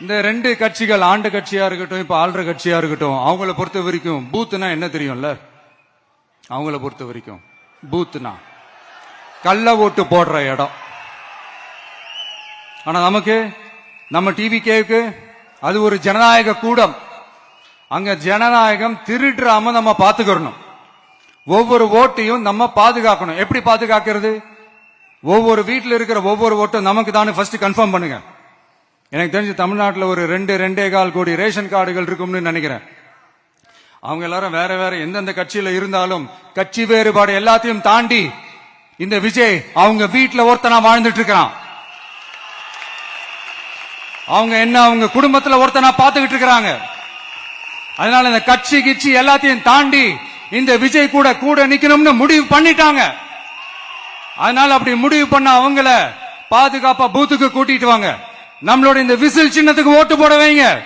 இந்த ரெண்டு கட்சிகள், ஆண்ட கட்சியா இருக்கட்டும், இப்ப ஆள்ற கட்சியா இருக்கட்டும், அவங்கள பொறுத்த வரைக்கும் பூத்துனா என்ன தெரியும்ல? அவங்கள பொறுத்த வரைக்கும் பூத்துனா கள்ள ஓட்டு போடுற இடம். ஆனா நமக்கு, நம்ம டிவிகேக்கு அது ஒரு ஜனநாயக கூடம். அங்க ஜனநாயகம் திருடுறாம நம்ம பாத்துக்கணும். ஒவ்வொரு ஓட்டையும் நம்ம பாதுகாக்கணும். எப்படி பாதுகாக்கிறது? ஒவ்வொரு வீட்டில் இருக்கிற ஒவ்வொரு ஓட்டும் நமக்கு தானே ஃபர்ஸ்ட் கன்ஃபார்ம் பண்ணுங்க. எனக்கு தெரிஞ்சு தமிழ்நாட்டில் ஒரு 2.25 கோடி ரேஷன் கார்டுகள் இருக்கும்னு நினைக்கிறேன். அவங்க எல்லாரும் வேற வேற எந்தெந்த கட்சியில இருந்தாலும் கட்சி வேறுபாடு எல்லாத்தையும் தாண்டி இந்த விஜய் அவங்க வீட்டுல ஒருத்தனா வாழ்ந்துட்டு இருக்கிறான். அவங்க என்ன அவங்க குடும்பத்துல ஒருத்தனா பாத்துக்கிட்டு இருக்கிறாங்க. அதனால இந்த கட்சி கிச்சி எல்லாத்தையும் தாண்டி இந்த விஜய் கூட கூட நிக்கணும்னு முடிவு பண்ணிட்டாங்க. அதனால அப்படி முடிவு பண்ண அவங்கள பாதுகாப்பா பூத்துக்கு கூட்டிட்டு வாங்க. நம்மளோட இந்த விசில் சின்னத்துக்கு ஓட்டு போட வைங்க.